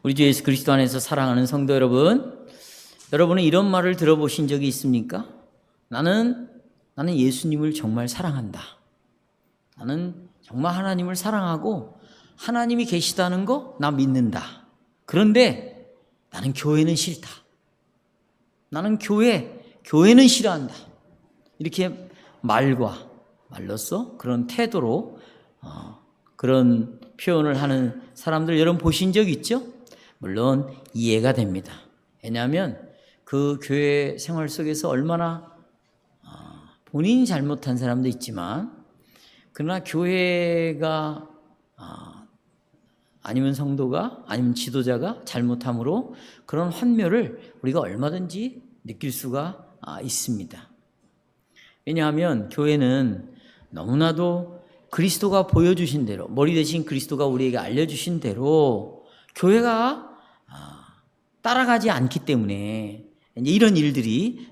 우리 주 예수 그리스도 안에서 사랑하는 성도 여러분, 여러분은 이런 말을 들어보신 적이 있습니까? 나는 예수님을 정말 사랑한다. 나는 정말 하나님을 사랑하고 하나님이 계시다는 거 나 믿는다. 그런데 나는 교회는 싫다. 나는 교회는 싫어한다. 이렇게 말로써 그런 태도로 그런 표현을 하는 사람들 여러분 보신 적 있죠? 물론 이해가 됩니다. 왜냐하면 그 교회 생활 속에서 얼마나 본인이 잘못한 사람도 있지만 그러나 교회가 아니면 성도가 아니면 지도자가 잘못함으로 그런 환멸을 우리가 얼마든지 느낄 수가 있습니다. 왜냐하면 교회는 너무나도 그리스도가 보여주신 대로 머리 대신 그리스도가 우리에게 알려주신 대로 교회가 따라가지 않기 때문에 이런 일들이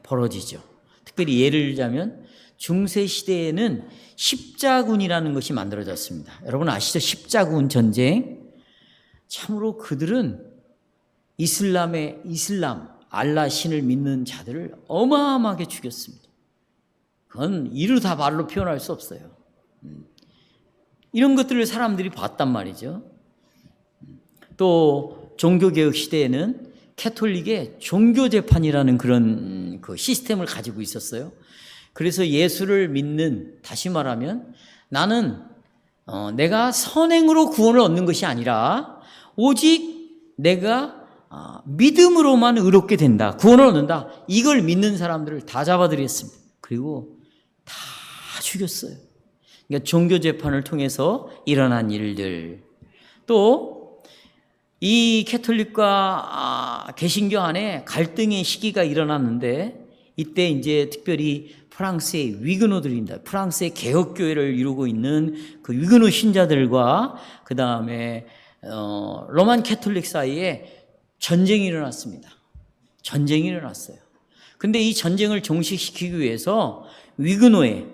벌어지죠. 특별히 예를 들자면 중세 시대에는 십자군이라는 것이 만들어졌습니다. 여러분 아시죠? 십자군 전쟁. 참으로 그들은 이슬람 알라 신을 믿는 자들을 어마어마하게 죽였습니다. 그건 이루 다 말로 표현할 수 없어요. 이런 것들을 사람들이 봤단 말이죠. 또 종교개혁 시대에는 캐톨릭의 종교재판이라는 그런 그 시스템을 가지고 있었어요. 그래서 예수를 믿는, 다시 말하면 나는 내가 선행으로 구원을 얻는 것이 아니라 오직 내가 믿음으로만 의롭게 된다, 구원을 얻는다, 이걸 믿는 사람들을 다 잡아들였습니다. 그리고 다 죽였어요. 그러니까 종교재판을 통해서 일어난 일들. 또 이 캐톨릭과 개신교 안에 갈등의 시기가 일어났는데 이때 이제 특별히 프랑스의 위그노들입니다. 프랑스의 개혁교회를 이루고 있는 그 위그노 신자들과 그 다음에 로만 캐톨릭 사이에 전쟁이 일어났습니다. 전쟁이 일어났어요. 근데 이 전쟁을 종식시키기 위해서 위그노의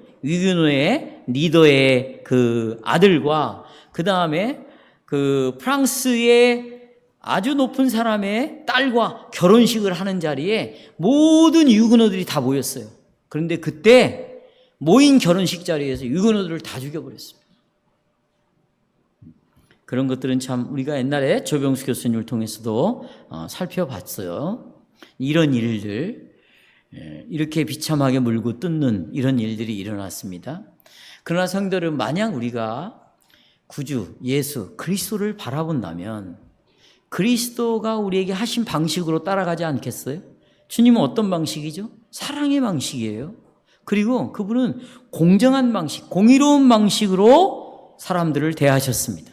리더의 그 아들과 그 다음에 그 프랑스의 아주 높은 사람의 딸과 결혼식을 하는 자리에 모든 유그노들이 다 모였어요. 그런데 그때 모인 결혼식 자리에서 유그노들을 다 죽여버렸습니다. 그런 것들은 참 우리가 옛날에 조병수 교수님을 통해서도 살펴봤어요. 이런 일들, 이렇게 비참하게 물고 뜯는 이런 일들이 일어났습니다. 그러나 성도들은 만약 우리가 구주 예수 그리스도를 바라본다면 그리스도가 우리에게 하신 방식으로 따라가지 않겠어요? 주님은 어떤 방식이죠? 사랑의 방식이에요. 그리고 그분은 공정한 방식, 공의로운 방식으로 사람들을 대하셨습니다.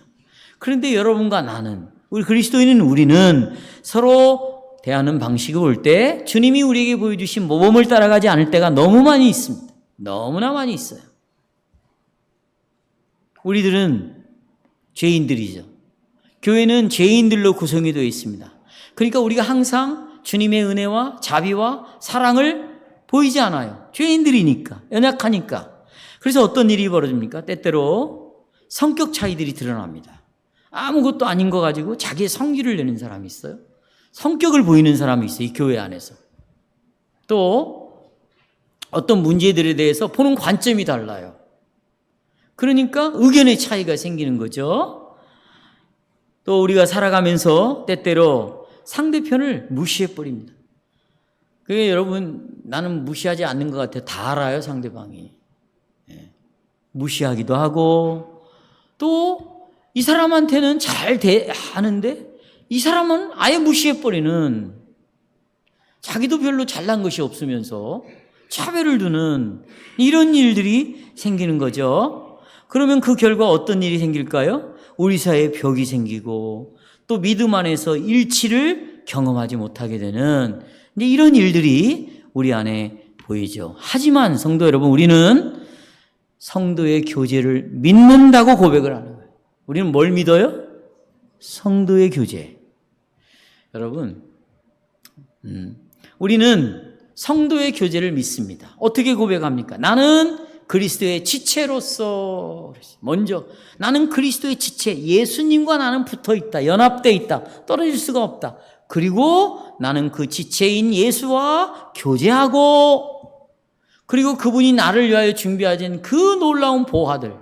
그런데 여러분과 나는, 우리 그리스도인은 우리는 서로 대하는 방식이 올 때 주님이 우리에게 보여주신 모범을 따라가지 않을 때가 너무 많이 있습니다. 너무나 많이 있어요. 우리들은 죄인들이죠. 교회는 죄인들로 구성이 되어 있습니다. 그러니까 우리가 항상 주님의 은혜와 자비와 사랑을 보이지 않아요. 죄인들이니까, 연약하니까. 그래서 어떤 일이 벌어집니까? 때때로 성격 차이들이 드러납니다. 아무것도 아닌 거 가지고 자기의 성질을 내는 사람이 있어요. 성격을 보이는 사람이 있어요. 이 교회 안에서. 또 어떤 문제들에 대해서 보는 관점이 달라요. 그러니까 의견의 차이가 생기는 거죠. 또 우리가 살아가면서 때때로 상대편을 무시해버립니다. 그게 여러분, 나는 무시하지 않는 것 같아요. 다 알아요, 상대방이. 무시하기도 하고, 또 이 사람한테는 잘 대하는데 이 사람은 아예 무시해버리는, 자기도 별로 잘난 것이 없으면서 차별을 두는 이런 일들이 생기는 거죠. 그러면 그 결과 어떤 일이 생길까요? 우리 사이에 벽이 생기고 또 믿음 안에서 일치를 경험하지 못하게 되는 이런 일들이 우리 안에 보이죠. 하지만 성도 여러분, 우리는 성도의 교제를 믿는다고 고백을 하는 거예요. 우리는 뭘 믿어요? 성도의 교제. 여러분, 우리는 성도의 교제를 믿습니다. 어떻게 고백합니까? 나는 그리스도의 지체로서, 먼저 나는 그리스도의 지체, 예수님과 나는 붙어 있다, 연합되어 있다, 떨어질 수가 없다. 그리고 나는 그 지체인 예수와 교제하고, 그리고 그분이 나를 위하여 준비하신 그 놀라운 보화들,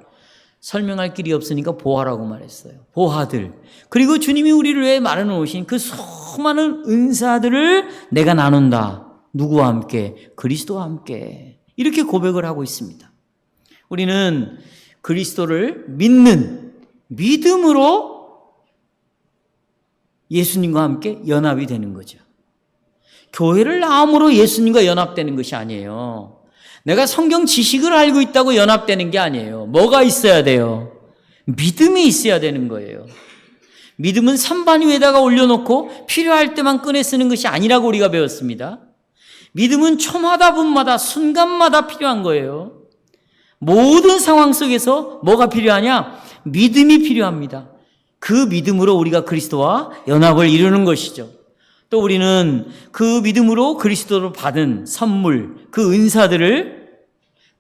설명할 길이 없으니까 보화라고 말했어요. 보화들. 그리고 주님이 우리를 위해 마련해오신 그 수많은 은사들을 내가 나눈다. 누구와 함께? 그리스도와 함께. 이렇게 고백을 하고 있습니다. 우리는 그리스도를 믿는 믿음으로 예수님과 함께 연합이 되는 거죠. 교회를 나옴으로 예수님과 연합되는 것이 아니에요. 내가 성경 지식을 알고 있다고 연합되는 게 아니에요. 뭐가 있어야 돼요? 믿음이 있어야 되는 거예요. 믿음은 선반 위에다가 올려놓고 필요할 때만 꺼내 쓰는 것이 아니라고 우리가 배웠습니다. 믿음은 초마다 분마다 순간마다 필요한 거예요. 모든 상황 속에서 뭐가 필요하냐? 믿음이 필요합니다. 그 믿음으로 우리가 그리스도와 연합을 이루는 것이죠. 또 우리는 그 믿음으로 그리스도로 받은 선물, 그 은사들을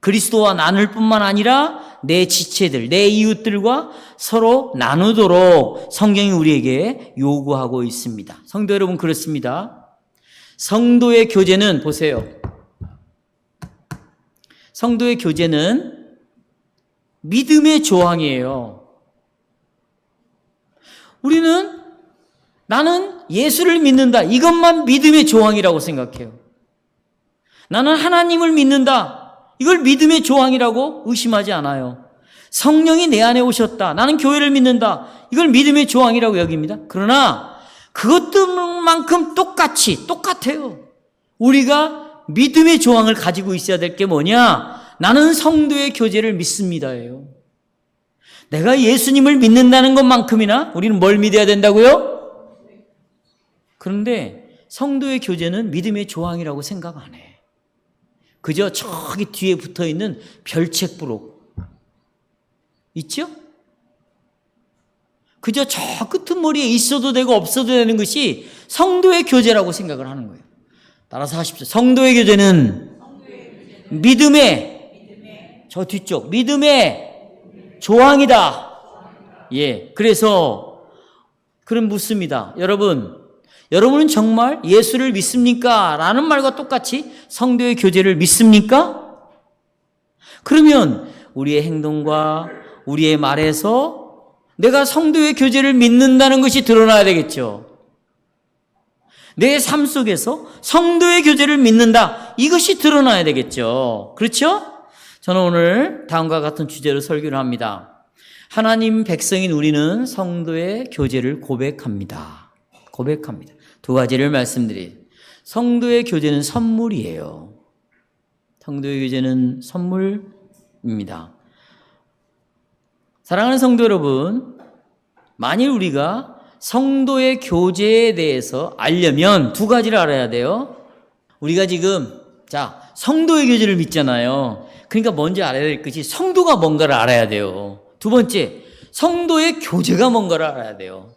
그리스도와 나눌 뿐만 아니라 내 지체들, 내 이웃들과 서로 나누도록 성경이 우리에게 요구하고 있습니다. 성도 여러분, 그렇습니다. 성도의 교제는, 보세요. 성도의 교제는 믿음의 조항이에요. 우리는 나는 예수를 믿는다. 이것만 믿음의 조항이라고 생각해요. 나는 하나님을 믿는다. 이걸 믿음의 조항이라고 의심하지 않아요. 성령이 내 안에 오셨다. 나는 교회를 믿는다. 이걸 믿음의 조항이라고 여깁니다. 그러나 그것들만큼 똑같아요. 우리가 믿음의 조항을 가지고 있어야 될 게 뭐냐? 나는 성도의 교제를 믿습니다예요. 내가 예수님을 믿는다는 것만큼이나 우리는 뭘 믿어야 된다고요? 그런데 성도의 교제는 믿음의 조항이라고 생각 안 해. 그저 저기 뒤에 붙어있는 별책부록 있죠? 그저 저 끄트머리에 있어도 되고 없어도 되는 것이 성도의 교제라고 생각을 하는 거예요. 따라서 하십시오. 성도의 교제는 믿음의 저 뒤쪽 믿음의 조항이다. 예, 그래서 그럼 묻습니다. 여러분은 정말 예수를 믿습니까? 라는 말과 똑같이 성도의 교제를 믿습니까? 그러면 우리의 행동과 우리의 말에서 내가 성도의 교제를 믿는다는 것이 드러나야 되겠죠. 내 삶 속에서 성도의 교제를 믿는다. 이것이 드러나야 되겠죠. 그렇죠? 저는 오늘 다음과 같은 주제로 설교를 합니다. 하나님 백성인 우리는 성도의 교제를 고백합니다. 두 가지를 말씀드려요. 성도의 교제는 선물이에요. 성도의 교제는 선물입니다. 사랑하는 성도 여러분, 만일 우리가 성도의 교제에 대해서 알려면 두 가지를 알아야 돼요. 우리가 지금 성도의 교제를 믿잖아요. 그러니까 먼저 알아야 될 것이 성도가 뭔가를 알아야 돼요. 두 번째, 성도의 교제가 뭔가를 알아야 돼요.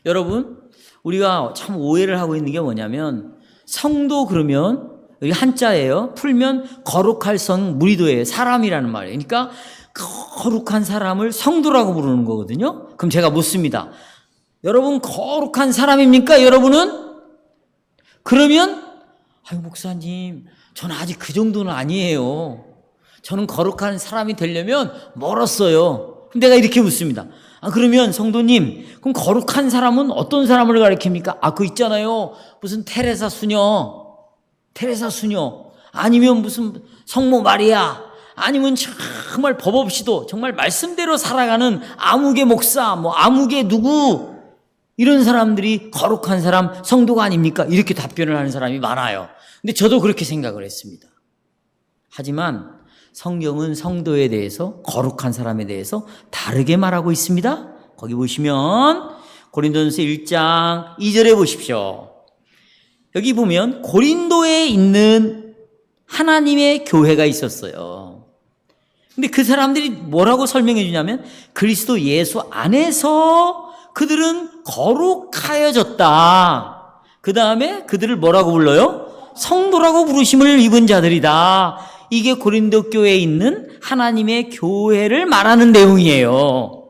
여러분, 우리가 참 오해를 하고 있는 게 뭐냐면 성도 그러면 여기 한자예요. 풀면 거룩할 성 무리도예요. 사람이라는 말이에요. 그러니까 거룩한 사람을 성도라고 부르는 거거든요. 그럼 제가 묻습니다. 여러분 거룩한 사람입니까? 여러분은? 그러면 목사님 저는 아직 그 정도는 아니에요. 저는 거룩한 사람이 되려면 멀었어요. 그럼 내가 이렇게 묻습니다. 그러면 성도님, 그럼 거룩한 사람은 어떤 사람을 가리킵니까? 그거 있잖아요. 무슨 테레사 수녀. 아니면 무슨 성모 마리아. 아니면 정말 법 없이도 정말 말씀대로 살아가는 아무개 목사, 아무개 누구. 이런 사람들이 거룩한 사람, 성도가 아닙니까? 이렇게 답변을 하는 사람이 많아요. 근데 저도 그렇게 생각을 했습니다. 하지만 성경은 성도에 대해서, 거룩한 사람에 대해서 다르게 말하고 있습니다. 거기 보시면 고린도전서 1장 2절에 보십시오. 여기 보면 고린도에 있는 하나님의 교회가 있었어요. 근데 그 사람들이 뭐라고 설명해 주냐면 그리스도 예수 안에서 그들은 거룩하여졌다. 그 다음에 그들을 뭐라고 불러요? 성도라고 부르심을 입은 자들이다. 이게 고린도 교회에 있는 하나님의 교회를 말하는 내용이에요.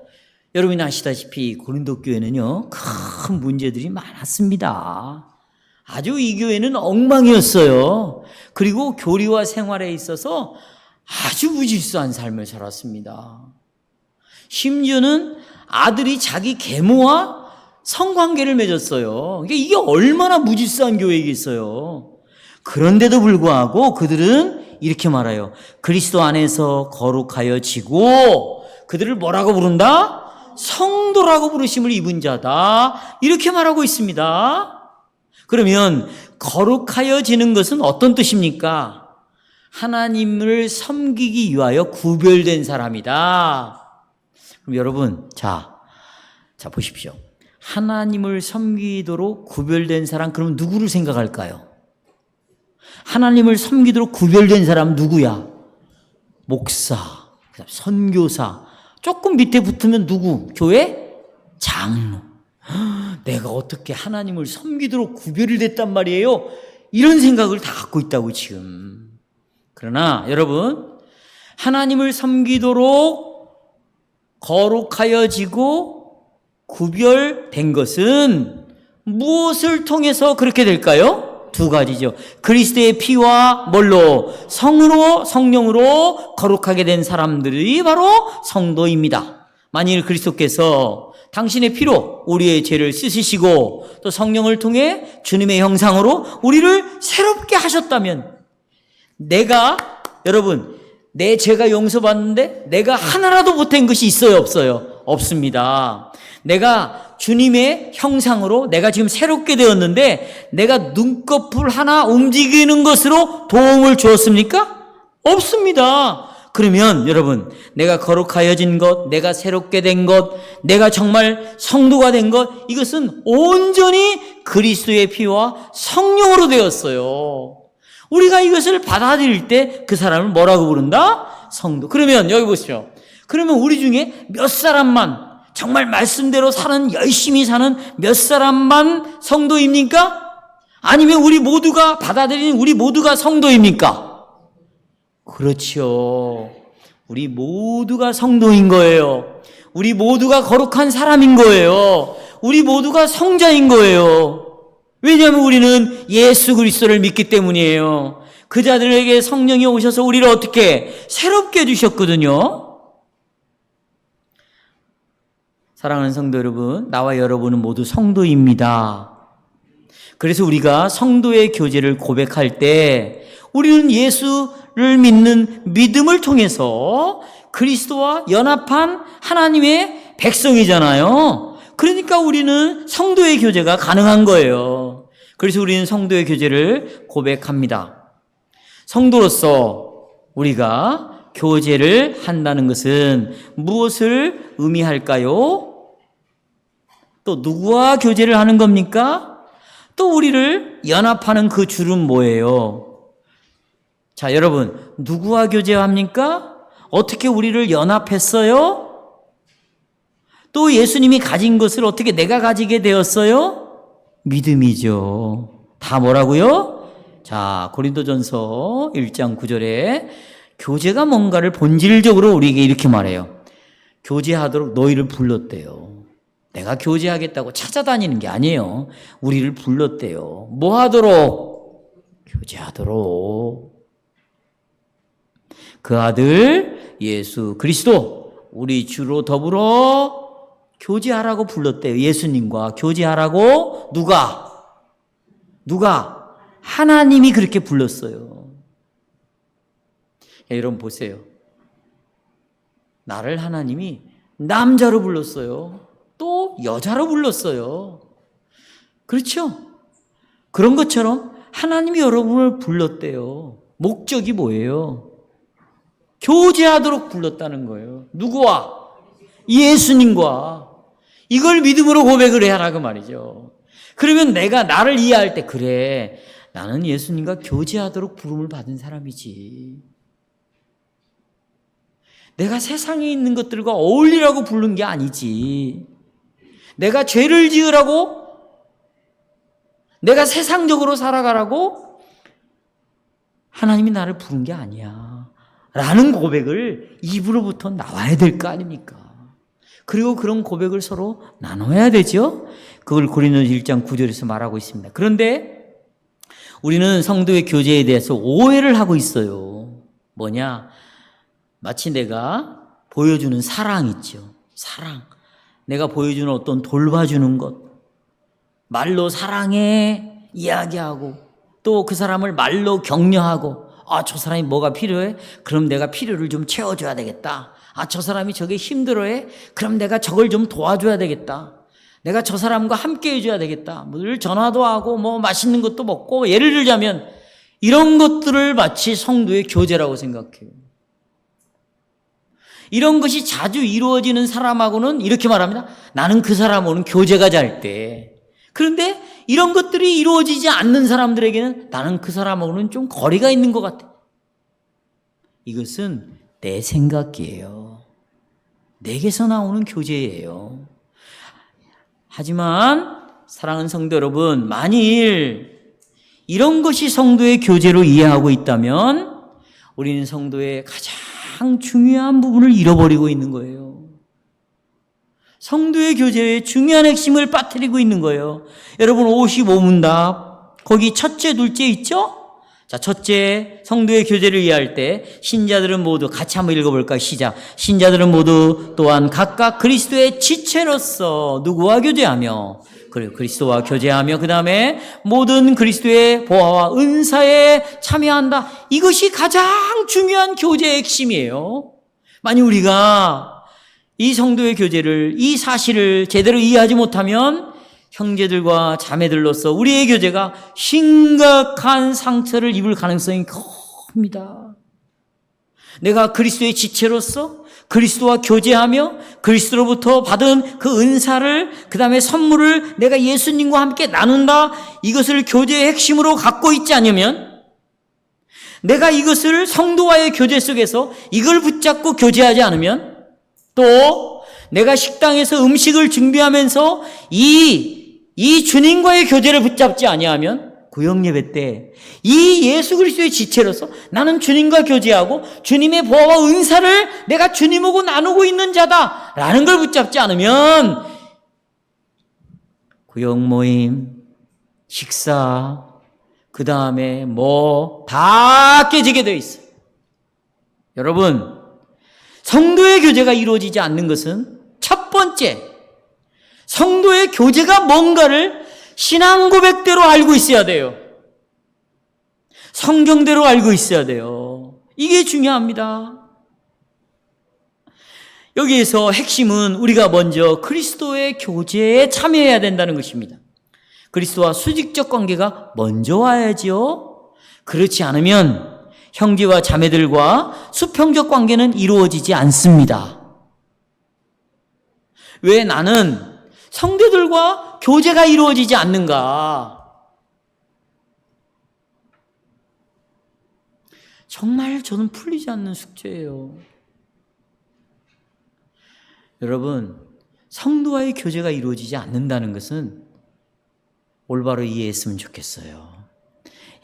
여러분이 아시다시피 고린도 교회는요, 큰 문제들이 많았습니다. 아주 이 교회는 엉망이었어요. 그리고 교리와 생활에 있어서 아주 무질서한 삶을 살았습니다. 심지어는 아들이 자기 계모와 성관계를 맺었어요. 이게 얼마나 무질서한 교회이겠어요. 그런데도 불구하고 그들은 이렇게 말해요. 그리스도 안에서 거룩하여지고 그들을 뭐라고 부른다? 성도라고 부르심을 입은 자다. 이렇게 말하고 있습니다. 그러면 거룩하여지는 것은 어떤 뜻입니까? 하나님을 섬기기 위하여 구별된 사람이다. 그럼 여러분, 자 보십시오. 하나님을 섬기도록 구별된 사람, 그럼 누구를 생각할까요? 하나님을 섬기도록 구별된 사람 누구야? 목사, 선교사, 조금 밑에 붙으면 누구? 교회? 장로. 내가 어떻게 하나님을 섬기도록 구별이 됐단 말이에요? 이런 생각을 다 갖고 있다고 지금. 그러나 여러분, 하나님을 섬기도록 거룩하여지고 구별된 것은 무엇을 통해서 그렇게 될까요? 두 가지죠. 그리스도의 피와 뭘로? 성령으로 거룩하게 된 사람들이 바로 성도입니다. 만일 그리스도께서 당신의 피로 우리의 죄를 씻으시고 또 성령을 통해 주님의 형상으로 우리를 새롭게 하셨다면, 여러분, 내 죄가 용서받는데 내가 하나라도 못한 것이 있어요, 없어요? 없습니다. 내가 주님의 형상으로 내가 지금 새롭게 되었는데 내가 눈꺼풀 하나 움직이는 것으로 도움을 주었습니까? 없습니다. 그러면 여러분, 내가 거룩하여진 것, 내가 새롭게 된 것, 내가 정말 성도가 된 것, 이것은 온전히 그리스도의 피와 성령으로 되었어요. 우리가 이것을 받아들일 때 그 사람을 뭐라고 부른다? 성도. 그러면 여기 보십시오. 그러면 우리 중에 몇 사람만, 정말 말씀대로 열심히 사는 몇 사람만 성도입니까? 아니면 우리 모두가 받아들이는 우리 모두가 성도입니까? 그렇죠. 우리 모두가 성도인 거예요. 우리 모두가 거룩한 사람인 거예요. 우리 모두가 성자인 거예요. 왜냐하면 우리는 예수 그리스도를 믿기 때문이에요. 그 자들에게 성령이 오셔서 우리를 어떻게 새롭게 해주셨거든요. 사랑하는 성도 여러분, 나와 여러분은 모두 성도입니다. 그래서 우리가 성도의 교제를 고백할 때 우리는 예수를 믿는 믿음을 통해서 그리스도와 연합한 하나님의 백성이잖아요. 그러니까 우리는 성도의 교제가 가능한 거예요. 그래서 우리는 성도의 교제를 고백합니다. 성도로서 우리가 교제를 한다는 것은 무엇을 의미할까요? 또 누구와 교제를 하는 겁니까? 또 우리를 연합하는 그 줄은 뭐예요? 자, 여러분, 누구와 교제합니까? 어떻게 우리를 연합했어요? 또 예수님이 가진 것을 어떻게 내가 가지게 되었어요? 믿음이죠. 다 뭐라고요? 자, 고린도전서 1장 9절에 교제가 뭔가를 본질적으로 우리에게 이렇게 말해요. 교제하도록 너희를 불렀대요. 내가 교제하겠다고 찾아다니는 게 아니에요. 우리를 불렀대요. 뭐 하도록? 교제하도록. 그 아들 예수 그리스도 우리 주로 더불어 교제하라고 불렀대요. 예수님과 교제하라고. 누가? 하나님이 그렇게 불렀어요. 여러분 보세요. 나를 하나님이 남자로 불렀어요. 또 여자로 불렀어요. 그렇죠? 그런 것처럼 하나님이 여러분을 불렀대요. 목적이 뭐예요? 교제하도록 불렀다는 거예요. 누구와? 예수님과. 이걸 믿음으로 고백을 해야 하라고 말이죠. 그러면 내가 나를 이해할 때, 그래, 나는 예수님과 교제하도록 부름을 받은 사람이지. 내가 세상에 있는 것들과 어울리라고 부른 게 아니지. 내가 죄를 지으라고, 내가 세상적으로 살아가라고, 하나님이 나를 부른 게 아니야 라는 고백을 입으로부터 나와야 될 거 아닙니까? 그리고 그런 고백을 서로 나눠야 되죠. 그걸 고린도서 1장 9절에서 말하고 있습니다. 그런데 우리는 성도의 교제에 대해서 오해를 하고 있어요. 뭐냐? 마치 내가 보여주는 사랑 있죠. 사랑. 내가 보여주는 어떤 돌봐주는 것. 말로 사랑해 이야기하고 또 그 사람을 말로 격려하고 저 사람이 뭐가 필요해? 그럼 내가 필요를 좀 채워줘야 되겠다. 저 사람이 저게 힘들어해? 그럼 내가 저걸 좀 도와줘야 되겠다. 내가 저 사람과 함께 해줘야 되겠다. 늘 전화도 하고 맛있는 것도 먹고 예를 들자면 이런 것들을 마치 성도의 교제라고 생각해요. 이런 것이 자주 이루어지는 사람하고는 이렇게 말합니다. 나는 그 사람하고는 교제가 잘 돼. 그런데 이런 것들이 이루어지지 않는 사람들에게는 나는 그 사람하고는 좀 거리가 있는 것 같아. 이것은 내 생각이에요. 내게서 나오는 교제예요. 하지만 사랑하는 성도 여러분, 만일 이런 것이 성도의 교제로 이해하고 있다면 우리는 성도의 가장 중요한 부분을 잃어버리고 있는 거예요. 성도의 교제의 중요한 핵심을 빠뜨리고 있는 거예요. 여러분 55문답 거기 첫째 둘째 있죠? 자, 첫째 성도의 교제를 이해할 때 신자들은 모두 같이 한번 읽어볼까요? 시작. 신자들은 모두 또한 각각 그리스도의 지체로서 누구와 교제하며 그리고 그리스도와 교제하며 그 다음에 모든 그리스도의 보화와 은사에 참여한다. 이것이 가장 중요한 교제의 핵심이에요. 만약 우리가 이 성도의 교제를, 이 사실을 제대로 이해하지 못하면 형제들과 자매들로서 우리의 교제가 심각한 상처를 입을 가능성이 큽니다. 내가 그리스도의 지체로서 그리스도와 교제하며 그리스도로부터 받은 그 은사를 그 다음에 선물을 내가 예수님과 함께 나눈다. 이것을 교제의 핵심으로 갖고 있지 않으면 내가 이것을 성도와의 교제 속에서 이걸 붙잡고 교제하지 않으면 또 내가 식당에서 음식을 준비하면서 이 주님과의 교제를 붙잡지 아니하면 구역 예배 때 이 예수 그리스도의 지체로서 나는 주님과 교제하고 주님의 보화와 은사를 내가 주님하고 나누고 있는 자다라는 걸 붙잡지 않으면 구역 모임, 식사, 그 다음에 다 깨지게 되어 있어요. 여러분, 성도의 교제가 이루어지지 않는 것은 첫 번째, 성도의 교제가 뭔가를 신앙 고백대로 알고 있어야 돼요. 성경대로 알고 있어야 돼요. 이게 중요합니다. 여기에서 핵심은 우리가 먼저 그리스도의 교제에 참여해야 된다는 것입니다. 그리스도와 수직적 관계가 먼저 와야지요. 그렇지 않으면 형제와 자매들과 수평적 관계는 이루어지지 않습니다. 왜 나는 성도들과 교제가 이루어지지 않는가? 정말 저는 풀리지 않는 숙제예요. 여러분, 성도와의 교제가 이루어지지 않는다는 것은 올바로 이해했으면 좋겠어요.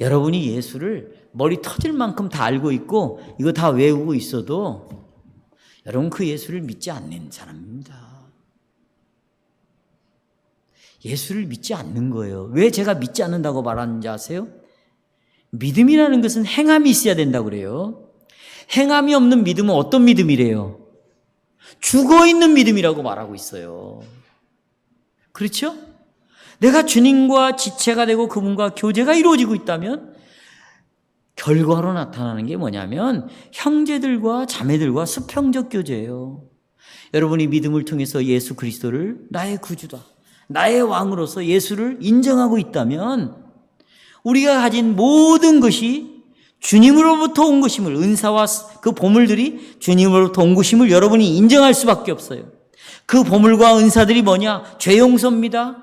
여러분이 예수를 머리 터질 만큼 다 알고 있고 이거 다 외우고 있어도 여러분 그 예수를 믿지 않는 사람입니다. 예수를 믿지 않는 거예요. 왜 제가 믿지 않는다고 말하는지 아세요? 믿음이라는 것은 행함이 있어야 된다고 그래요. 행함이 없는 믿음은 어떤 믿음이래요? 죽어있는 믿음이라고 말하고 있어요. 그렇죠? 내가 주님과 지체가 되고 그분과 교제가 이루어지고 있다면 결과로 나타나는 게 뭐냐면 형제들과 자매들과 수평적 교제예요. 여러분이 믿음을 통해서 예수 그리스도를 나의 구주다, 나의 왕으로서 예수를 인정하고 있다면 우리가 가진 모든 것이 주님으로부터 온 것임을, 은사와 그 보물들이 주님으로부터 온 것임을 여러분이 인정할 수밖에 없어요. 그 보물과 은사들이 뭐냐? 죄 용서입니다.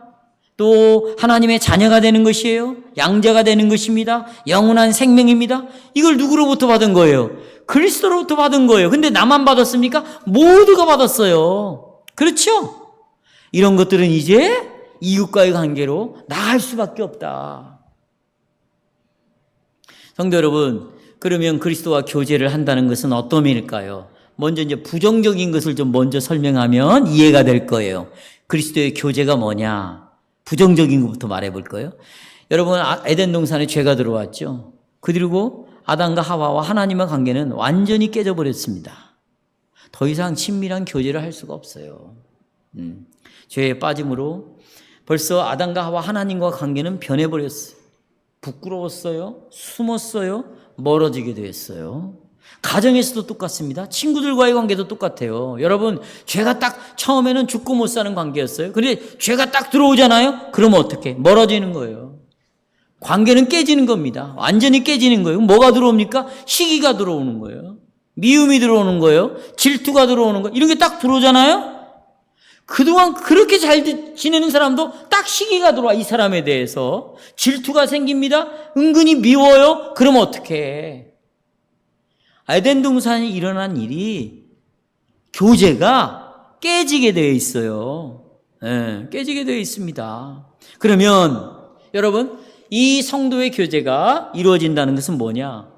또 하나님의 자녀가 되는 것이에요. 양자가 되는 것입니다. 영원한 생명입니다. 이걸 누구로부터 받은 거예요? 그리스도로부터 받은 거예요. 근데 나만 받았습니까? 모두가 받았어요. 그렇죠? 이런 것들은 이제 이웃과의 관계로 나아갈 수밖에 없다. 성도 여러분, 그러면 그리스도와 교제를 한다는 것은 어떤 의미일까요? 먼저 이제 부정적인 것을 좀 먼저 설명하면 이해가 될 거예요. 그리스도의 교제가 뭐냐? 부정적인 것부터 말해 볼 거예요. 여러분, 에덴 동산에 죄가 들어왔죠. 그리고 아담과 하와와 하나님의 관계는 완전히 깨져버렸습니다. 더 이상 친밀한 교제를 할 수가 없어요. 죄에 빠짐으로 벌써 아담과 하와 하나님과 관계는 변해버렸어요. 부끄러웠어요. 숨었어요. 멀어지게 됐어요. 가정에서도 똑같습니다. 친구들과의 관계도 똑같아요. 여러분, 죄가 딱 처음에는 죽고 못 사는 관계였어요. 그런데 죄가 딱 들어오잖아요. 그러면 어떻게? 멀어지는 거예요. 관계는 깨지는 겁니다. 완전히 깨지는 거예요. 뭐가 들어옵니까? 시기가 들어오는 거예요. 미움이 들어오는 거예요. 질투가 들어오는 거예요. 이런 게 딱 들어오잖아요. 그동안 그렇게 잘 지내는 사람도 딱 시기가 들어와. 이 사람에 대해서 질투가 생깁니다. 은근히 미워요. 그러면 어떡해? 에덴 동산에 일어난 일이 교제가 깨지게 되어 있어요. 네, 깨지게 되어 있습니다. 그러면 여러분, 이 성도의 교제가 이루어진다는 것은 뭐냐?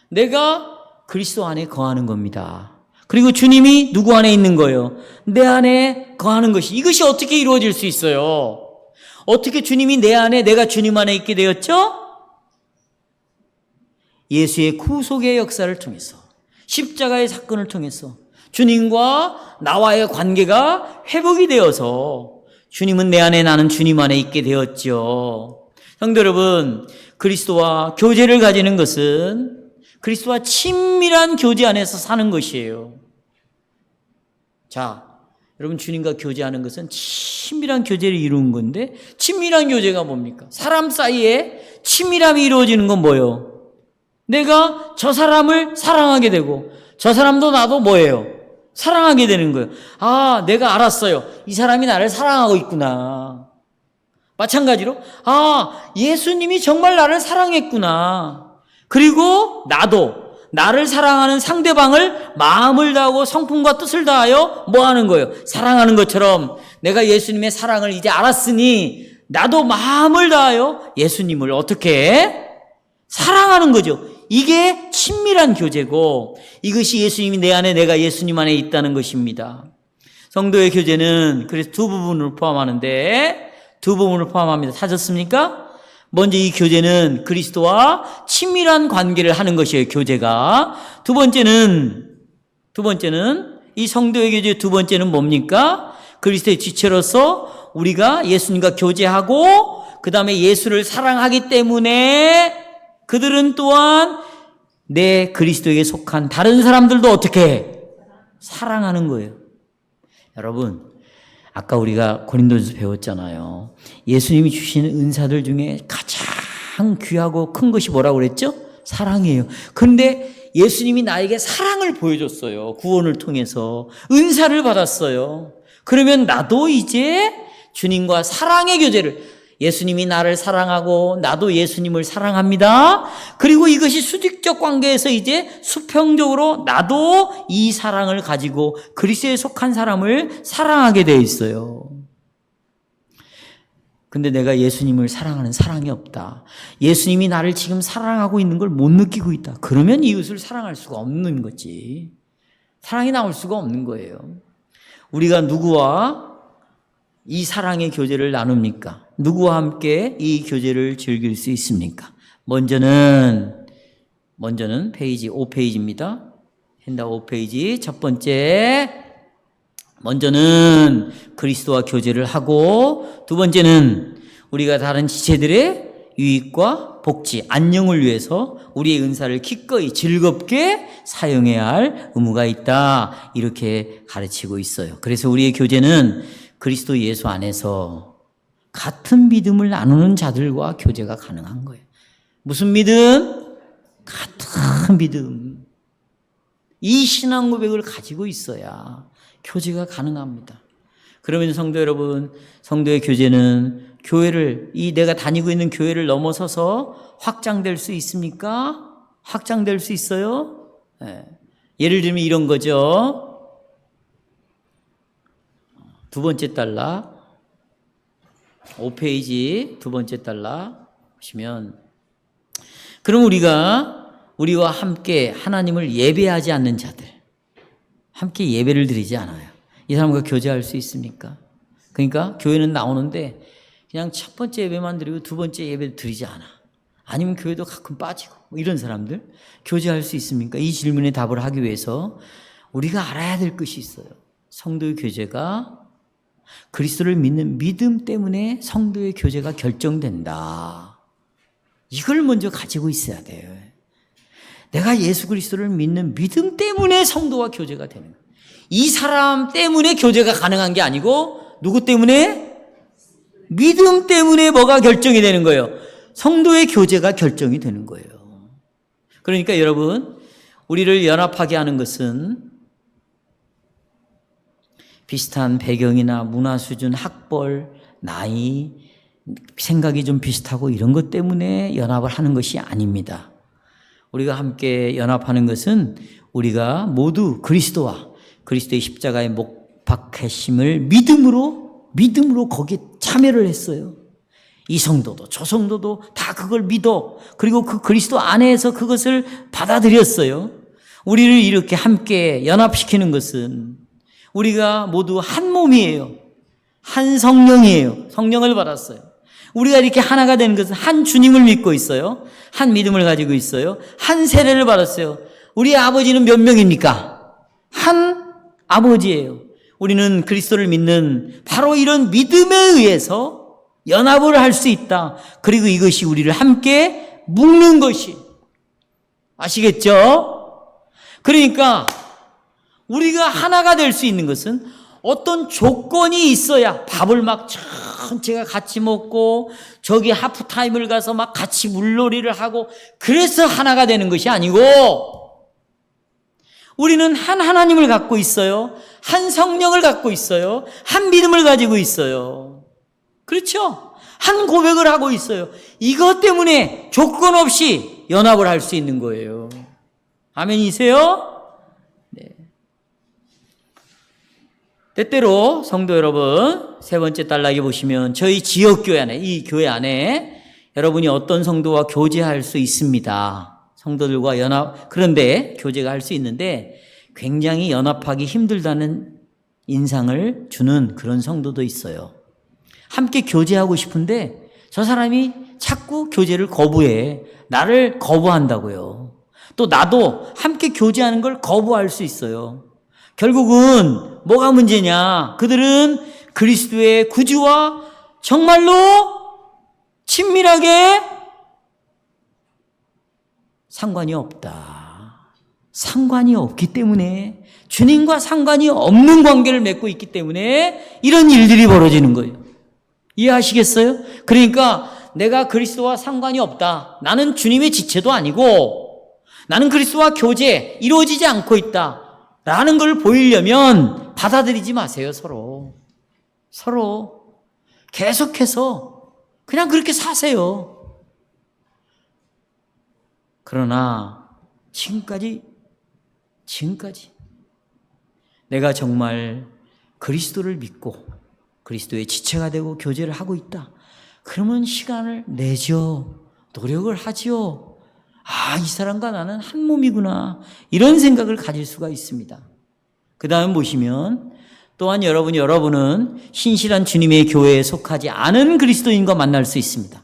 내가 그리스도 안에 거하는 겁니다. 그리고 주님이 누구 안에 있는 거예요? 내 안에 거하는 것이. 이것이 어떻게 이루어질 수 있어요? 어떻게 주님이 내 안에, 내가 주님 안에 있게 되었죠? 예수의 구속의 역사를 통해서, 십자가의 사건을 통해서 주님과 나와의 관계가 회복이 되어서 주님은 내 안에, 나는 주님 안에 있게 되었죠. 성도 여러분, 그리스도와 교제를 가지는 것은 그리스도와 친밀한 교제 안에서 사는 것이에요. 자, 여러분, 주님과 교제하는 것은 친밀한 교제를 이루는 건데, 친밀한 교제가 뭡니까? 사람 사이에 친밀함이 이루어지는 건 뭐예요? 내가 저 사람을 사랑하게 되고 저 사람도 나도 뭐예요? 사랑하게 되는 거예요. 아, 내가 알았어요. 이 사람이 나를 사랑하고 있구나. 마찬가지로 예수님이 정말 나를 사랑했구나. 그리고 나도 나를 사랑하는 상대방을 마음을 다하고 성품과 뜻을 다하여 뭐 하는 거예요? 사랑하는 것처럼 내가 예수님의 사랑을 이제 알았으니 나도 마음을 다하여 예수님을 어떻게 해? 사랑하는 거죠. 이게 친밀한 교제고 이것이 예수님이 내 안에, 내가 예수님 안에 있다는 것입니다. 성도의 교제는 그래서 두 부분을 포함하는데, 두 부분을 포함합니다. 찾았습니까? 먼저 이 교제는 그리스도와 친밀한 관계를 하는 것이에요. 교제가. 두 번째는 이 성도의 교제 두 번째는 뭡니까? 그리스도의 지체로서 우리가 예수님과 교제하고 그 다음에 예수를 사랑하기 때문에 그들은 또한 내 그리스도에게 속한 다른 사람들도 어떻게 해? 사랑하는 거예요. 여러분, 아까 우리가 고린도전서 배웠잖아요. 예수님이 주시는 은사들 중에 가장 귀하고 큰 것이 뭐라고 그랬죠? 사랑이에요. 그런데 예수님이 나에게 사랑을 보여줬어요. 구원을 통해서 은사를 받았어요. 그러면 나도 이제 주님과 사랑의 교제를, 예수님이 나를 사랑하고 나도 예수님을 사랑합니다. 그리고 이것이 수직적 관계에서 이제 수평적으로 나도 이 사랑을 가지고 그리스도에 속한 사람을 사랑하게 되어 있어요. 근데 내가 예수님을 사랑하는 사랑이 없다. 예수님이 나를 지금 사랑하고 있는 걸 못 느끼고 있다. 그러면 이웃을 사랑할 수가 없는 거지. 사랑이 나올 수가 없는 거예요. 우리가 누구와 이 사랑의 교제를 나눕니까? 누구와 함께 이 교제를 즐길 수 있습니까? 먼저는 페이지 5페이지입니다. 핸다 5페이지 첫 번째, 먼저는 그리스도와 교제를 하고, 두 번째는 우리가 다른 지체들의 유익과 복지, 안녕을 위해서 우리의 은사를 기꺼이 즐겁게 사용해야 할 의무가 있다. 이렇게 가르치고 있어요. 그래서 우리의 교제는 그리스도 예수 안에서 같은 믿음을 나누는 자들과 교제가 가능한 거예요. 무슨 믿음? 같은 믿음. 이 신앙 고백을 가지고 있어야 교제가 가능합니다. 그러면 성도 여러분, 성도의 교제는 교회를, 이 내가 다니고 있는 교회를 넘어서서 확장될 수 있습니까? 확장될 수 있어요? 네. 예를 들면 이런 거죠. 두 번째 달라, 5페이지 두 번째 달라 보시면 그럼 우리와 함께 하나님을 예배하지 않는 자들, 함께 예배를 드리지 않아요. 이 사람과 교제할 수 있습니까? 그러니까 교회는 나오는데 그냥 첫 번째 예배만 드리고 두 번째 예배 드리지 않아. 아니면 교회도 가끔 빠지고 이런 사람들 교제할 수 있습니까? 이 질문에 답을 하기 위해서 우리가 알아야 될 것이 있어요. 성도의 교제가 그리스도를 믿는 믿음 때문에 성도의 교제가 결정된다. 이걸 먼저 가지고 있어야 돼요. 내가 예수 그리스도를 믿는 믿음 때문에 성도와 교제가 되는 거예요. 이 사람 때문에 교제가 가능한 게 아니고 누구 때문에? 믿음 때문에 뭐가 결정이 되는 거예요? 성도의 교제가 결정이 되는 거예요. 그러니까 여러분, 우리를 연합하게 하는 것은 비슷한 배경이나 문화 수준, 학벌, 나이, 생각이 좀 비슷하고 이런 것 때문에 연합을 하는 것이 아닙니다. 우리가 함께 연합하는 것은 우리가 모두 그리스도와 그리스도의 십자가의 못 박하심을 믿음으로 거기에 참여를 했어요. 이 성도도 저 성도도 다 그걸 믿어. 그리고 그 그리스도 안에서 그것을 받아들였어요. 우리를 이렇게 함께 연합시키는 것은 우리가 모두 한 몸이에요. 한 성령이에요. 성령을 받았어요. 우리가 이렇게 하나가 되는 것은 한 주님을 믿고 있어요. 한 믿음을 가지고 있어요. 한 세례를 받았어요. 우리 아버지는 몇 명입니까? 한 아버지예요. 우리는 그리스도를 믿는 바로 이런 믿음에 의해서 연합을 할 수 있다. 그리고 이것이 우리를 함께 묶는 것이. 아시겠죠? 그러니까 우리가 하나가 될 수 있는 것은 어떤 조건이 있어야 밥을 막 전체가 같이 먹고 저기 하프타임을 가서 막 같이 물놀이를 하고 그래서 하나가 되는 것이 아니고 우리는 한 하나님을 갖고 있어요. 한 성령을 갖고 있어요. 한 믿음을 가지고 있어요. 그렇죠? 한 고백을 하고 있어요. 이것 때문에 조건 없이 연합을 할 수 있는 거예요. 아멘이세요? 네. 때때로 성도 여러분, 세 번째 단락에 보시면 저희 지역교회 안에, 이 교회 안에 여러분이 어떤 성도와 교제할 수 있습니다. 성도들과 그런데 교제가 할 수 있는데 굉장히 연합하기 힘들다는 인상을 주는 그런 성도도 있어요. 함께 교제하고 싶은데 저 사람이 자꾸 교제를 거부해. 나를 거부한다고요. 또 나도 함께 교제하는 걸 거부할 수 있어요. 결국은 뭐가 문제냐? 그들은 그리스도의 구주와 정말로 친밀하게 상관이 없다. 상관이 없기 때문에 주님과 상관이 없는 관계를 맺고 있기 때문에 이런 일들이 벌어지는 거예요. 이해하시겠어요? 그러니까 내가 그리스도와 상관이 없다. 나는 주님의 지체도 아니고 나는 그리스도와 교제 이루어지지 않고 있다. 라는 걸 보이려면 받아들이지 마세요. 서로 계속해서 그냥 그렇게 사세요. 그러나 지금까지 내가 정말 그리스도를 믿고 그리스도의 지체가 되고 교제를 하고 있다. 그러면 시간을 내죠. 노력을 하지요. 아, 이 사람과 나는 한 몸이구나. 이런 생각을 가질 수가 있습니다. 그 다음 보시면 또한 여러분은 신실한 주님의 교회에 속하지 않은 그리스도인과 만날 수 있습니다.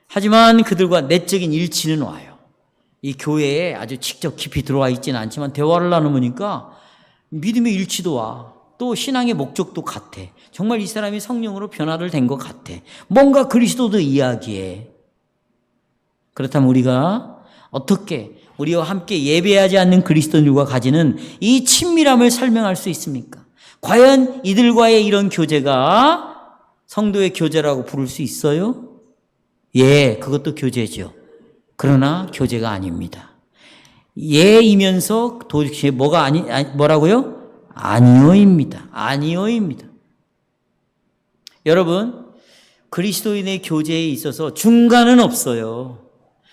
하지만 그들과 내적인 일치는 와요. 이 교회에 아주 직접 깊이 들어와 있지는 않지만 대화를 나누니까 믿음의 일치도 와. 또 신앙의 목적도 같아. 정말 이 사람이 성령으로 변화를 된 것 같아. 뭔가 그리스도도 이야기해. 그렇다면 우리가 어떻게 우리와 함께 예배하지 않는 그리스도인들과 가지는 이 친밀함을 설명할 수 있습니까? 과연 이들과의 이런 교제가 성도의 교제라고 부를 수 있어요? 예, 그것도 교제죠. 그러나 교제가 아닙니다. 예이면서 도대체 뭐라고요? 아니오입니다. 여러분, 그리스도인의 교제에 있어서 중간은 없어요.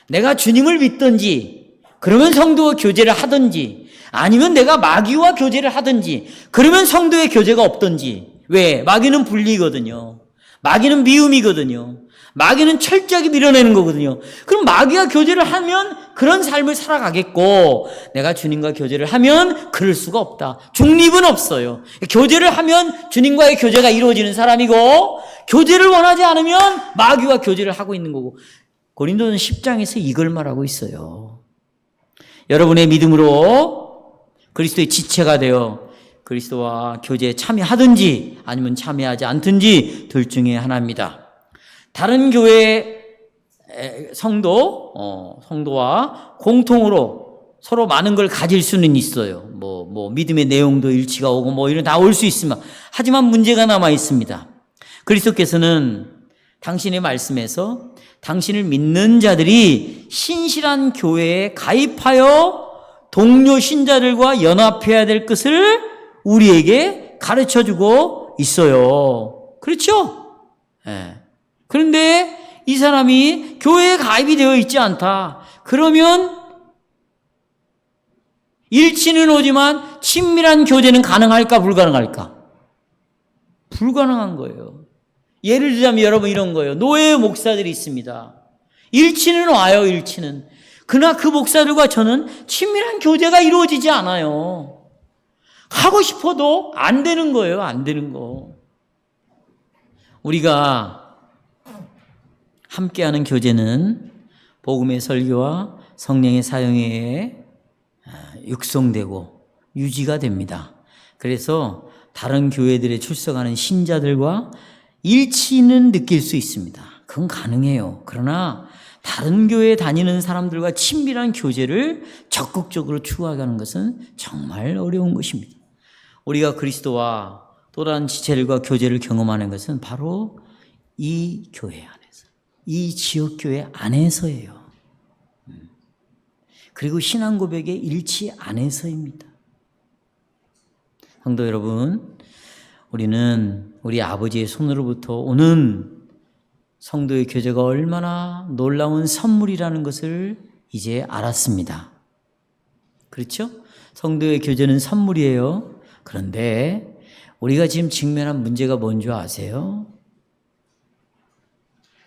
내가 주님을 믿든지, 그러면 성도와 교제를 하든지, 아니면 내가 마귀와 교제를 하든지, 그러면 성도의 교제가 없든지. 왜? 마귀는 분리거든요. 마귀는 미움이거든요. 마귀는 철저하게 밀어내는 거거든요. 그럼 마귀와 교제를 하면 그런 삶을 살아가겠고, 내가 주님과 교제를 하면 그럴 수가 없다. 중립은 없어요. 교제를 하면 주님과의 교제가 이루어지는 사람이고, 교제를 원하지 않으면 마귀와 교제를 하고 있는 거고. 고린도는 10장에서 이걸 말하고 있어요. 여러분의 믿음으로 그리스도의 지체가 되어 그리스도와 교제에 참여하든지 아니면 참여하지 않든지 둘 중에 하나입니다. 다른 교회 성도와 공통으로 서로 많은 걸 가질 수는 있어요. 믿음의 내용도 일치가 오고 이런 다 올 수 있지만, 하지만 문제가 남아 있습니다. 그리스도께서는 당신의 말씀에서 당신을 믿는 자들이 신실한 교회에 가입하여 동료 신자들과 연합해야 될 것을 우리에게 가르쳐 주고 있어요. 그렇죠? 네. 그런데 이 사람이 교회에 가입이 되어 있지 않다. 그러면 일치는 오지만 친밀한 교제는 가능할까 불가능할까? 불가능한 거예요. 예를 들자면 여러분 이런 거예요. 노예 목사들이 있습니다. 일치는 와요, 일치는. 그러나 그 목사들과 저는 친밀한 교제가 이루어지지 않아요. 하고 싶어도 안 되는 거예요, 안 되는 거. 우리가 함께하는 교제는 복음의 설교와 성령의 사용에 의해 육성되고 유지가 됩니다. 그래서 다른 교회들에 출석하는 신자들과 일치는 느낄 수 있습니다. 그건 가능해요. 그러나 다른 교회에 다니는 사람들과 친밀한 교제를 적극적으로 추구하는 것은 정말 어려운 것입니다. 우리가 그리스도와 또 다른 지체들과 교제를 경험하는 것은 바로 이 교회 안에서, 이 지역교회 안에서예요. 그리고 신앙 고백의 일치 안에서입니다. 성도 여러분, 우리는 우리 아버지의 손으로부터 오는 성도의 교제가 얼마나 놀라운 선물이라는 것을 이제 알았습니다. 그렇죠? 성도의 교제는 선물이에요. 그런데 우리가 지금 직면한 문제가 뭔지 아세요?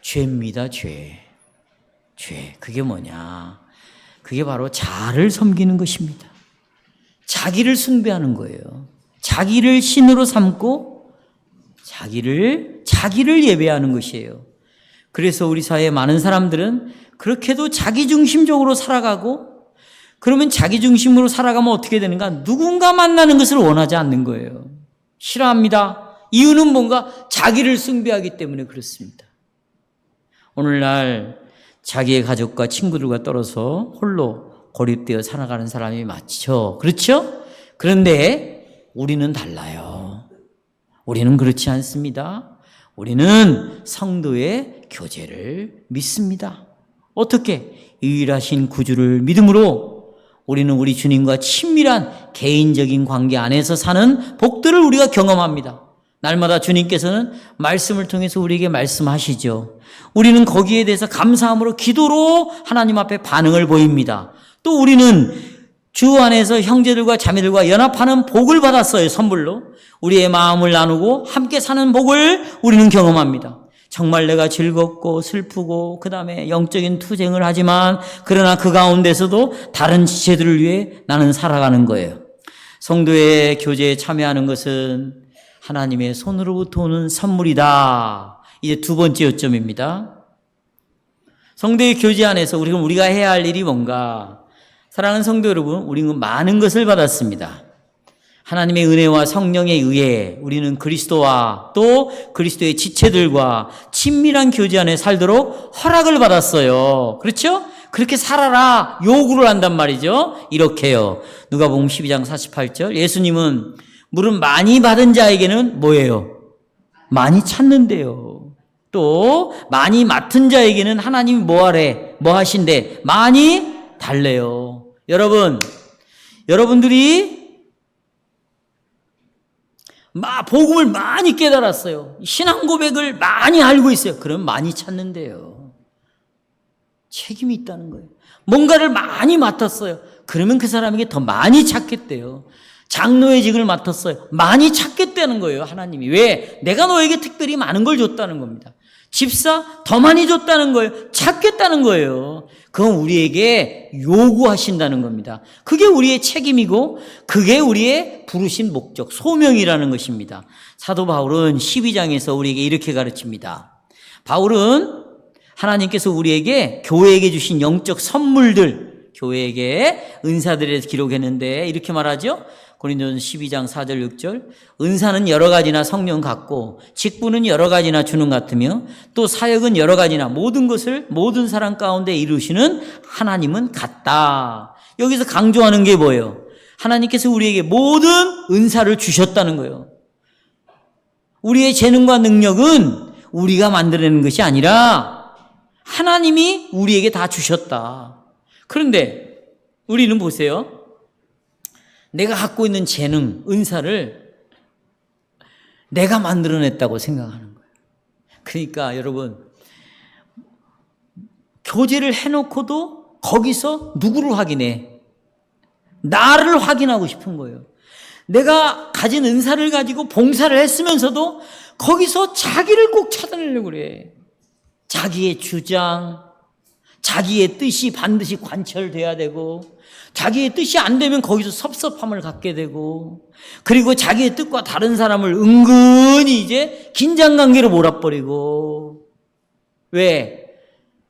죄입니다, 죄. 그게 뭐냐? 그게 바로 자아를 섬기는 것입니다. 자기를 숭배하는 거예요. 자기를 신으로 삼고 자기를 예배하는 것이에요. 그래서 우리 사회의 많은 사람들은 그렇게도 자기중심적으로 살아가고, 그러면 자기중심으로 살아가면 어떻게 되는가? 누군가 만나는 것을 원하지 않는 거예요. 싫어합니다. 이유는 뭔가? 자기를 숭배하기 때문에 그렇습니다. 오늘날 자기의 가족과 친구들과 떨어져 홀로 고립되어 살아가는 사람이 많죠. 그렇죠? 그런데 우리는 달라요. 우리는 그렇지 않습니다. 우리는 성도의 교제를 믿습니다. 어떻게? 유일하신 구주를 믿음으로 우리는 우리 주님과 친밀한 개인적인 관계 안에서 사는 복들을 우리가 경험합니다. 날마다 주님께서는 말씀을 통해서 우리에게 말씀하시죠. 우리는 거기에 대해서 감사함으로 기도로 하나님 앞에 반응을 보입니다. 또 우리는 주 안에서 형제들과 자매들과 연합하는 복을 받았어요. 선물로. 우리의 마음을 나누고 함께 사는 복을 우리는 경험합니다. 정말 내가 즐겁고 슬프고 그 다음에 영적인 투쟁을 하지만 그러나 그 가운데서도 다른 지체들을 위해 나는 살아가는 거예요. 성도의 교제에 참여하는 것은 하나님의 손으로부터 오는 선물이다. 이제 두 번째 요점입니다. 성도의 교제 안에서 우리가 해야 할 일이 뭔가? 사랑하는 성도 여러분, 우리는 많은 것을 받았습니다. 하나님의 은혜와 성령에 의해 우리는 그리스도와 또 그리스도의 지체들과 친밀한 교제 안에 살도록 허락을 받았어요. 그렇죠? 그렇게 살아라 요구를 한단 말이죠. 이렇게요. 누가복음 12장 48절, 예수님은 물은 많이 받은 자에게는 뭐예요? 많이 찾는데요. 또 많이 맡은 자에게는 하나님이 뭐 하신대? 많이 달래요. 여러분들이 복음을 많이 깨달았어요. 신앙 고백을 많이 알고 있어요. 그럼 많이 찾는데요. 책임이 있다는 거예요. 뭔가를 많이 맡았어요. 그러면 그 사람에게 더 많이 찾겠대요. 장로의 직을 맡았어요. 많이 찾겠다는 거예요, 하나님이. 왜? 내가 너에게 특별히 많은 걸 줬다는 겁니다. 집사 더 많이 줬다는 거예요. 찾겠다는 거예요. 그건 우리에게 요구하신다는 겁니다. 그게 우리의 책임이고 그게 우리의 부르신 목적, 소명이라는 것입니다. 사도 바울은 12장에서 우리에게 이렇게 가르칩니다. 바울은 하나님께서 우리에게 교회에게 주신 영적 선물들, 교회에게 은사들에 대해서 기록했는데 이렇게 말하죠. 고린도전서 12장 4절 6절 은사는 여러 가지나 성령 같고 직분은 여러 가지나 주는 같으며 또 사역은 여러 가지나 모든 것을 모든 사람 가운데 이루시는 하나님은 같다. 여기서 강조하는 게 뭐예요? 하나님께서 우리에게 모든 은사를 주셨다는 거예요. 우리의 재능과 능력은 우리가 만들어내는 것이 아니라 하나님이 우리에게 다 주셨다. 그런데 우리는 보세요. 내가 갖고 있는 재능, 은사를 내가 만들어냈다고 생각하는 거예요. 그러니까 여러분, 교제를 해놓고도 거기서 누구를 확인해? 나를 확인하고 싶은 거예요. 내가 가진 은사를 가지고 봉사를 했으면서도 거기서 자기를 꼭 찾아내려고 그래. 자기의 주장, 자기의 뜻이 반드시 관철돼야 되고 자기의 뜻이 안 되면 거기서 섭섭함을 갖게 되고 그리고 자기의 뜻과 다른 사람을 은근히 이제 긴장관계로 몰아버리고 왜?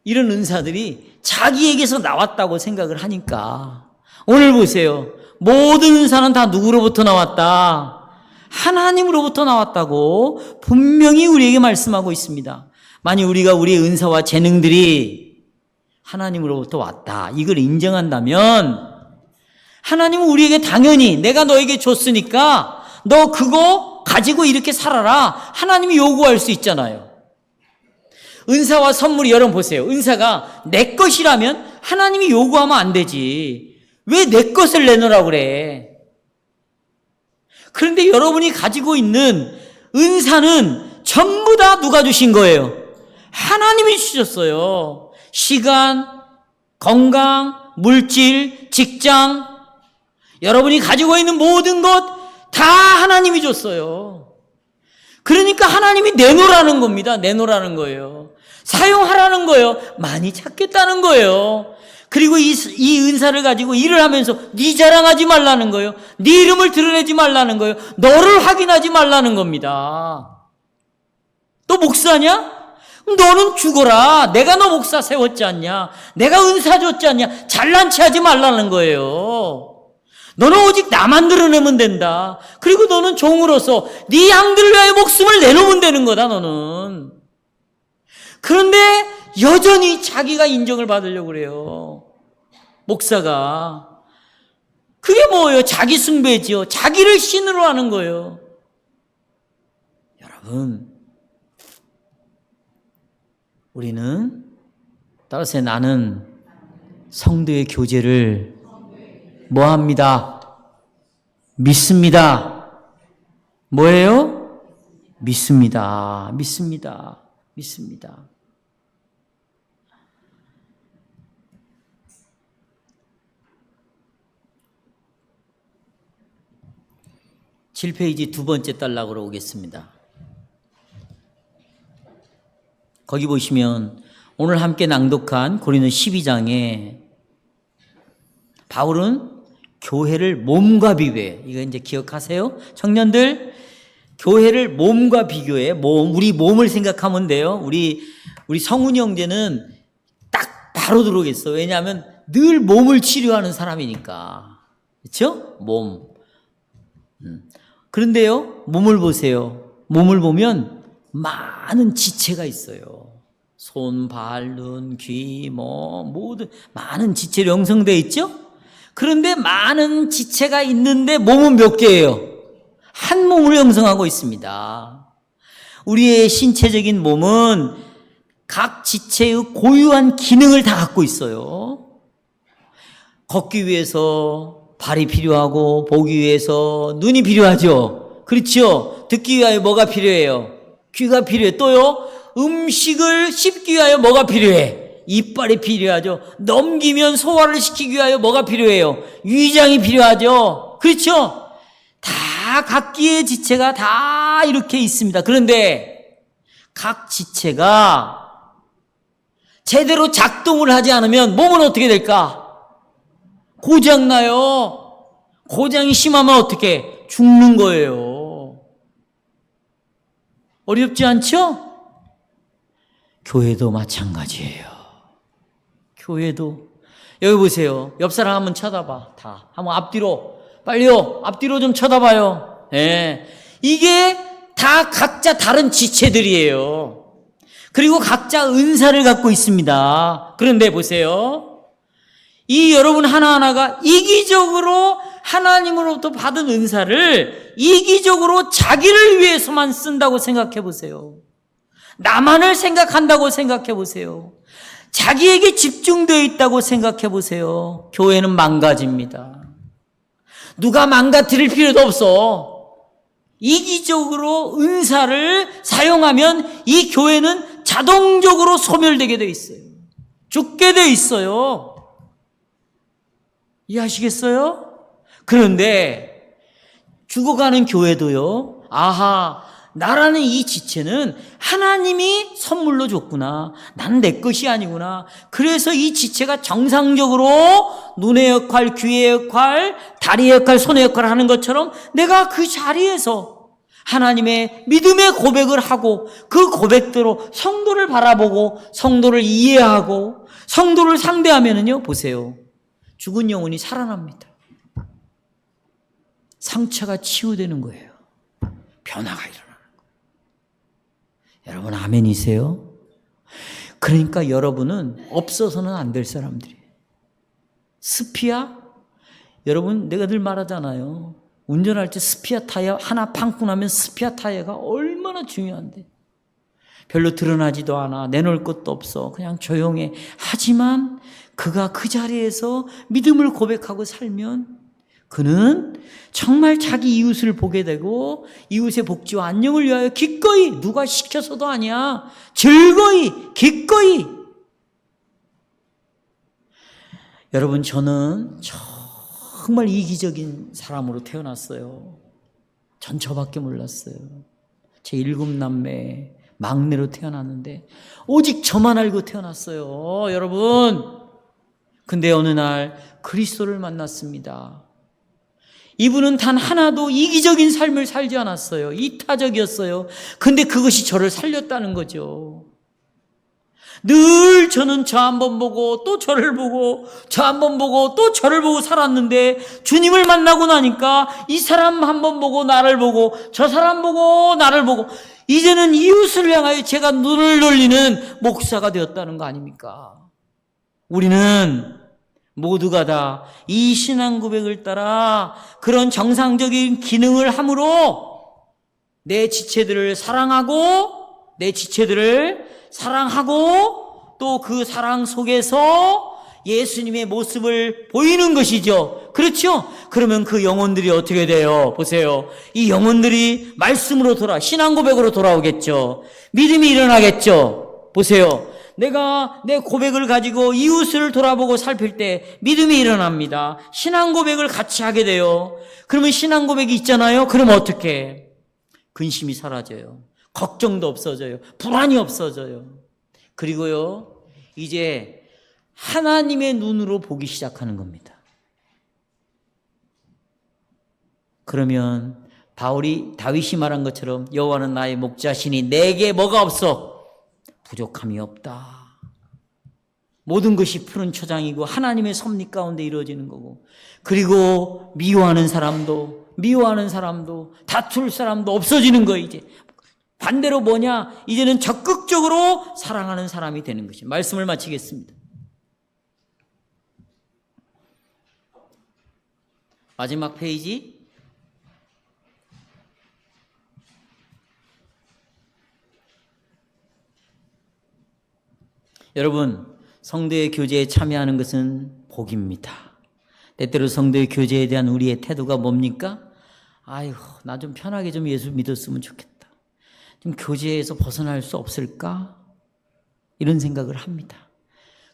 이런 은사들이 자기에게서 나왔다고 생각을 하니까 오늘 보세요. 모든 은사는 다 누구로부터 나왔다? 하나님으로부터 나왔다고 분명히 우리에게 말씀하고 있습니다. 만약 우리가 우리의 은사와 재능들이 하나님으로부터 왔다. 이걸 인정한다면 하나님은 우리에게 당연히 내가 너에게 줬으니까 너 그거 가지고 이렇게 살아라. 하나님이 요구할 수 있잖아요. 은사와 선물이 여러분 보세요. 은사가 내 것이라면 하나님이 요구하면 안 되지. 왜 내 것을 내놓으라고 그래? 그런데 여러분이 가지고 있는 은사는 전부 다 누가 주신 거예요? 하나님이 주셨어요. 시간, 건강, 물질, 직장, 여러분이 가지고 있는 모든 것 다 하나님이 줬어요. 그러니까 하나님이 내놓으라는 겁니다. 내놓으라는 거예요. 사용하라는 거예요. 많이 찾겠다는 거예요. 그리고 이 은사를 가지고 일을 하면서 네 자랑하지 말라는 거예요. 네 이름을 드러내지 말라는 거예요. 너를 확인하지 말라는 겁니다. 너 목사냐? 너는 죽어라. 내가 너 목사 세웠지 않냐? 내가 은사 줬지 않냐? 잘난 체 하지 말라는 거예요. 너는 오직 나만 드러내면 된다. 그리고 너는 종으로서 네 양들을 위하여 목숨을 내놓으면 되는 거다, 너는. 그런데 여전히 자기가 인정을 받으려고 그래요. 목사가. 그게 뭐예요? 자기 숭배지요. 자기를 신으로 하는 거예요. 여러분, 우리는 따라서 나는 성도의 교제를 뭐합니다? 믿습니다. 뭐예요? 믿습니다. 믿습니다. 믿습니다. (7페이지) 두 번째 단락으로 오겠습니다. 거기 보시면 오늘 함께 낭독한 고린도 12장에 바울은 교회를 몸과 비교해. 이거 이제 기억하세요? 청년들, 교회를 몸과 비교해. 우리 몸을 생각하면 돼요. 우리 성훈이 형제는 딱 바로 들어오겠어. 왜냐하면 늘 몸을 치료하는 사람이니까. 그렇죠? 몸. 그런데요, 몸을 보세요. 몸을 보면 많은 지체가 있어요. 손, 발, 눈, 귀, 모든 많은 지체로 형성되어 있죠? 그런데 많은 지체가 있는데 몸은 몇 개예요? 한 몸을 형성하고 있습니다. 우리의 신체적인 몸은 각 지체의 고유한 기능을 다 갖고 있어요. 걷기 위해서 발이 필요하고 보기 위해서 눈이 필요하죠. 그렇죠? 듣기 위하여 뭐가 필요해요? 귀가 필요해. 또요? 음식을 씹기 위하여 뭐가 필요해? 이빨이 필요하죠. 넘기면 소화를 시키기 위하여 뭐가 필요해요? 위장이 필요하죠. 그렇죠? 다 각기의 지체가 다 이렇게 있습니다. 그런데 각 지체가 제대로 작동을 하지 않으면 몸은 어떻게 될까? 고장나요. 고장이 심하면 어떻게? 죽는 거예요. 어렵지 않죠? 교회도 마찬가지예요. 교회도. 여기 보세요. 옆 사람 한번 쳐다봐. 다. 한번 앞뒤로. 빨리요. 앞뒤로 좀 쳐다봐요. 예. 이게 다 각자 다른 지체들이에요. 그리고 각자 은사를 갖고 있습니다. 그런데 보세요. 이 여러분 하나하나가 이기적으로 하나님으로부터 받은 은사를 이기적으로 자기를 위해서만 쓴다고 생각해 보세요. 나만을 생각한다고 생각해 보세요. 자기에게 집중되어 있다고 생각해 보세요. 교회는 망가집니다. 누가 망가뜨릴 필요도 없어. 이기적으로 은사를 사용하면 이 교회는 자동적으로 소멸되게 돼 있어요. 죽게 돼 있어요. 이해하시겠어요? 그런데 죽어가는 교회도요. 아하, 나라는 이 지체는 하나님이 선물로 줬구나. 난 내 것이 아니구나. 그래서 이 지체가 정상적으로 눈의 역할, 귀의 역할, 다리의 역할, 손의 역할을 하는 것처럼 내가 그 자리에서 하나님의 믿음의 고백을 하고 그 고백대로 성도를 바라보고 성도를 이해하고 성도를 상대하면은요, 보세요. 죽은 영혼이 살아납니다. 상처가 치유되는 거예요. 변화가 일어나는 거예요. 여러분 아멘이세요? 그러니까 여러분은 없어서는 안 될 사람들이에요. 스피아? 여러분 내가 늘 말하잖아요. 운전할 때 스피아 타이어 하나 팡꾸 나면 스피아 타이어가 얼마나 중요한데. 별로 드러나지도 않아. 내놓을 것도 없어. 그냥 조용해. 하지만 그가 그 자리에서 믿음을 고백하고 살면 그는 정말 자기 이웃을 보게 되고 이웃의 복지와 안녕을 위하여 기꺼이, 누가 시켜서도 아니야, 즐거이, 기꺼이. 여러분 저는 정말 이기적인 사람으로 태어났어요. 전 저밖에 몰랐어요. 제 7남매 막내로 태어났는데 오직 저만 알고 태어났어요. 여러분. 근데 어느 날 그리스도를 만났습니다. 이분은 단 하나도 이기적인 삶을 살지 않았어요. 이타적이었어요. 근데 그것이 저를 살렸다는 거죠. 늘 저는 저 한 번 보고 또 저를 보고 저 한 번 보고 또 저를 보고 살았는데 주님을 만나고 나니까 이 사람 한 번 보고 나를 보고 저 사람 보고 나를 보고 이제는 이웃을 향하여 제가 눈을 돌리는 목사가 되었다는 거 아닙니까? 우리는 모두가 다 이 신앙 고백을 따라 그런 정상적인 기능을 함으로 내 지체들을 사랑하고 또 그 사랑 속에서 예수님의 모습을 보이는 것이죠. 그렇죠? 그러면 그 영혼들이 어떻게 돼요? 보세요. 이 영혼들이 말씀으로 신앙 고백으로 돌아오겠죠. 믿음이 일어나겠죠. 보세요. 내가 내 고백을 가지고 이웃을 돌아보고 살필 때 믿음이 일어납니다. 신앙 고백을 같이 하게 돼요. 그러면 신앙 고백이 있잖아요. 그럼 어떻게? 근심이 사라져요. 걱정도 없어져요. 불안이 없어져요. 그리고요, 이제 하나님의 눈으로 보기 시작하는 겁니다. 그러면 다윗이 말한 것처럼 여호와는 나의 목자시니 내게 뭐가 없어? 부족함이 없다. 모든 것이 푸른 초장이고 하나님의 섭리 가운데 이루어지는 거고, 그리고 미워하는 사람도 다툴 사람도 없어지는 거예요. 이제 반대로 뭐냐? 이제는 적극적으로 사랑하는 사람이 되는 것이. 말씀을 마치겠습니다. 마지막 페이지. 여러분, 성도의 교제에 참여하는 것은 복입니다. 때때로 성도의 교제에 대한 우리의 태도가 뭡니까? 아이고, 나 좀 편하게 좀 예수 믿었으면 좋겠다. 좀 교제에서 벗어날 수 없을까? 이런 생각을 합니다.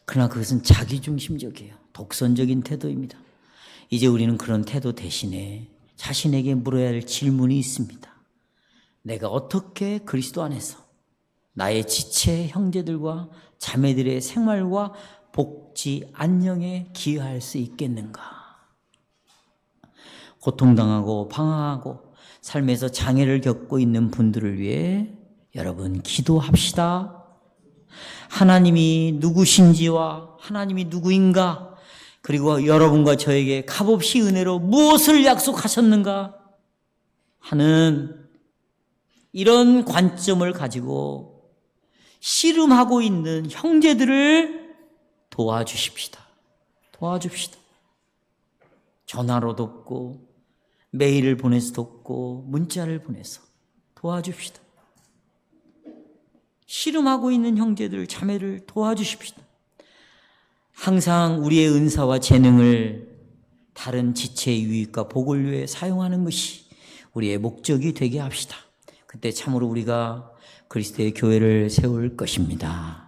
그러나 그것은 자기중심적이에요. 독선적인 태도입니다. 이제 우리는 그런 태도 대신에 자신에게 물어야 할 질문이 있습니다. 내가 어떻게 그리스도 안에서 나의 지체 형제들과 자매들의 생활과 복지, 안녕에 기여할 수 있겠는가? 고통당하고 방황하고 삶에서 장애를 겪고 있는 분들을 위해 여러분 기도합시다. 하나님이 누구신지와 하나님이 누구인가, 그리고 여러분과 저에게 값없이 은혜로 무엇을 약속하셨는가 하는 이런 관점을 가지고 씨름하고 있는 형제들을 도와주십시다. 도와줍시다. 전화로 돕고 메일을 보내서 돕고 문자를 보내서 도와줍시다. 씨름하고 있는 형제들, 자매를 도와주십시다. 항상 우리의 은사와 재능을 다른 지체의 유익과 복을 위해 사용하는 것이 우리의 목적이 되게 합시다. 그때 참으로 우리가 그리스도의 교회를 세울 것입니다.